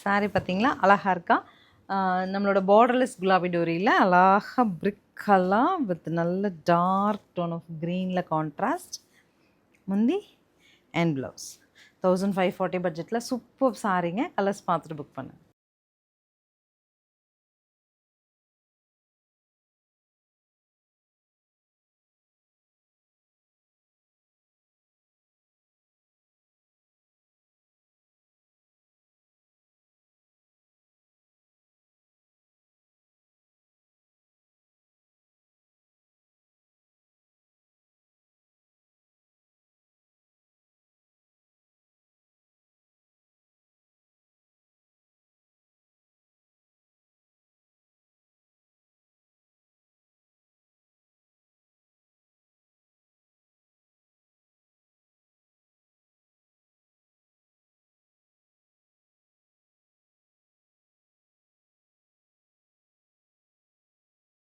Sorry பார்த்தீங்களா அழகாக இருக்கா. நம்மளோட பார்டர்லெஸ் குலாபி டோரியில் அழகாக பிரிக் கலர் வித் நல்ல டார்க் டோன் ஆஃப் க்ரீனில் கான்ட்ராஸ்ட். முந்தி அண்ட் ப்ளவுஸ் 1540 பட்ஜெட்டில் சூப்பர் சாரீங்க. கலர்ஸ் பார்த்துட்டு புக் பண்ணு.